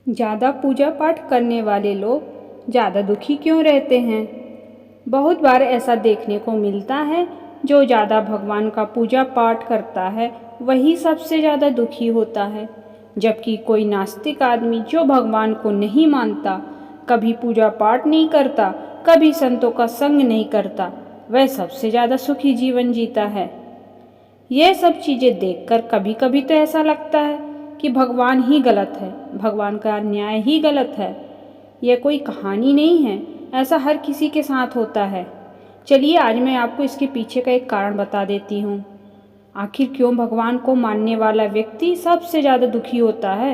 ज़्यादा पूजा पाठ करने वाले लोग ज़्यादा दुखी क्यों रहते हैं? बहुत बार ऐसा देखने को मिलता है, जो ज़्यादा भगवान का पूजा पाठ करता है वही सबसे ज़्यादा दुखी होता है। जबकि कोई नास्तिक आदमी जो भगवान को नहीं मानता, कभी पूजा पाठ नहीं करता, कभी संतों का संग नहीं करता, वह सबसे ज़्यादा सुखी जीवन जीता है। यह सब चीज़ें देखकर कभी कभी तो ऐसा लगता है कि भगवान ही गलत है, भगवान का न्याय ही गलत है। यह कोई कहानी नहीं है, ऐसा हर किसी के साथ होता है। चलिए आज मैं आपको इसके पीछे का एक कारण बता देती हूँ। आखिर क्यों भगवान को मानने वाला व्यक्ति सबसे ज़्यादा दुखी होता है?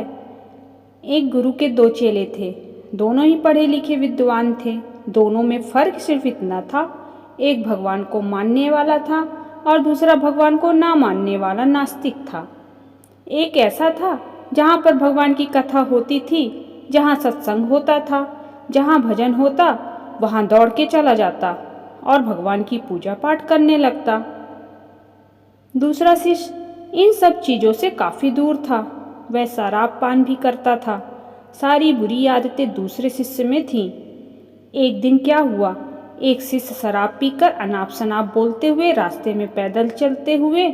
एक गुरु के दो चेले थे, दोनों ही पढ़े लिखे विद्वान थे। दोनों में फ़र्क सिर्फ इतना था, एक भगवान को मानने वाला था और दूसरा भगवान को ना मानने वाला नास्तिक था। एक ऐसा था जहाँ पर भगवान की कथा होती थी, जहाँ सत्संग होता था, जहाँ भजन होता, वहाँ दौड़ के चला जाता और भगवान की पूजा पाठ करने लगता। दूसरा शिष्य इन सब चीज़ों से काफ़ी दूर था। वह शराब पान भी करता था। सारी बुरी आदतें दूसरे शिष्य में थीं। एक दिन क्या हुआ, एक शिष्य शराब पीकर अनाप शनाप बोलते हुए रास्ते में पैदल चलते हुए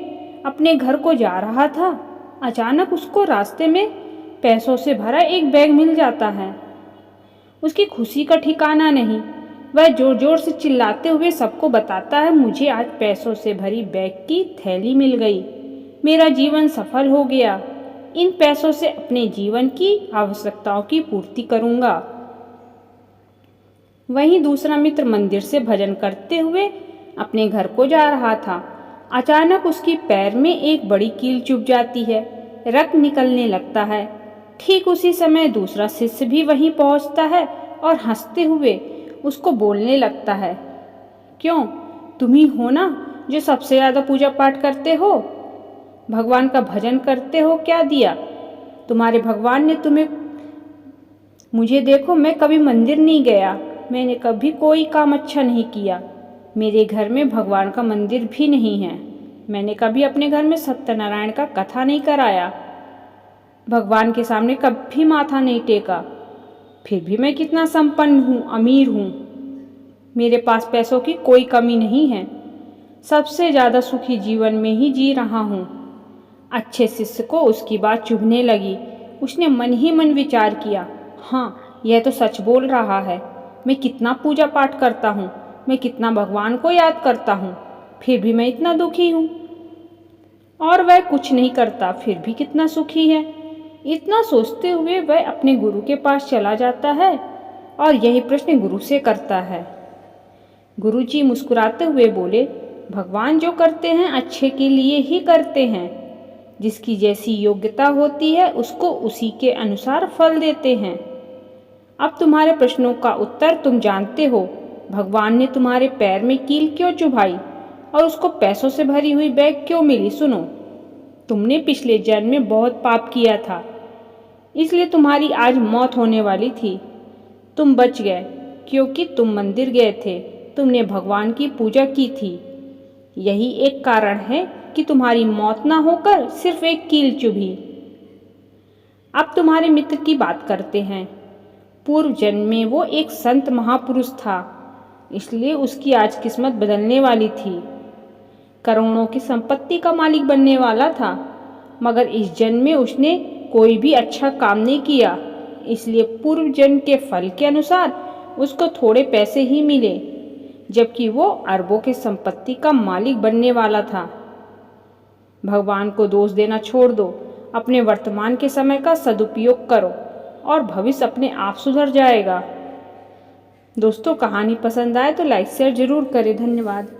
अपने घर को जा रहा था। अचानक उसको रास्ते में पैसों से भरा एक बैग मिल जाता है। उसकी खुशी का ठिकाना नहीं। वह जोर जोर से चिल्लाते हुए सबको बताता है, मुझे आज पैसों से भरी बैग की थैली मिल गई, मेरा जीवन सफल हो गया, इन पैसों से अपने जीवन की आवश्यकताओं की पूर्ति करूँगा। वहीं दूसरा मित्र मंदिर से भजन करते हुए अपने घर को जा रहा था। अचानक उसकी पैर में एक बड़ी कील चुभ जाती है, रक्त निकलने लगता है। ठीक उसी समय दूसरा शिष्य भी वहीं पहुंचता है और हंसते हुए उसको बोलने लगता है, क्यों, तुम ही हो ना जो सबसे ज़्यादा पूजा पाठ करते हो, भगवान का भजन करते हो, क्या दिया तुम्हारे भगवान ने तुम्हें? मुझे देखो, मैं कभी मंदिर नहीं गया, मैंने कभी कोई काम अच्छा नहीं किया, मेरे घर में भगवान का मंदिर भी नहीं है, मैंने कभी अपने घर में सत्यनारायण का कथा नहीं कराया, भगवान के सामने कभी माथा नहीं टेका, फिर भी मैं कितना संपन्न हूँ, अमीर हूँ, मेरे पास पैसों की कोई कमी नहीं है, सबसे ज़्यादा सुखी जीवन में ही जी रहा हूँ। अच्छे शिष्य को उसकी बात चुभने लगी। उसने मन ही मन विचार किया, हाँ, यह तो सच बोल रहा है, मैं कितना पूजा पाठ करता हूँ, मैं कितना भगवान को याद करता हूँ, फिर भी मैं इतना दुखी हूँ। और वह कुछ नहीं करता, फिर भी कितना सुखी है। इतना सोचते हुए वह अपने गुरु के पास चला जाता है और यही प्रश्न गुरु से करता है। गुरु जी मुस्कुराते हुए बोले, भगवान जो करते हैं अच्छे के लिए ही करते हैं, जिसकी जैसी योग्यता होती है उसको उसी के अनुसार फल देते हैं। अब तुम्हारे प्रश्नों का उत्तर तुम जानते हो, भगवान ने तुम्हारे पैर में कील क्यों चुभाई और उसको पैसों से भरी हुई बैग क्यों मिली? सुनो, तुमने पिछले जन्म में बहुत पाप किया था, इसलिए तुम्हारी आज मौत होने वाली थी। तुम बच गए क्योंकि तुम मंदिर गए थे, तुमने भगवान की पूजा की थी। यही एक कारण है कि तुम्हारी मौत ना होकर सिर्फ एक कील चुभी। अब तुम्हारे मित्र की बात करते हैं। पूर्व जन्म में वो एक संत महापुरुष था, इसलिए उसकी आज किस्मत बदलने वाली थी। करोड़ों की संपत्ति का मालिक बनने वाला था, मगर इस जन्म में उसने कोई भी अच्छा काम नहीं किया, इसलिए पूर्व जन्म के फल के अनुसार उसको थोड़े पैसे ही मिले, जबकि वो अरबों की संपत्ति का मालिक बनने वाला था। भगवान को दोष देना छोड़ दो, अपने वर्तमान के समय का सदुपयोग करो और भविष्य अपने आप सुधर जाएगा। दोस्तों, कहानी पसंद आए तो लाइक शेयर जरूर करें। धन्यवाद।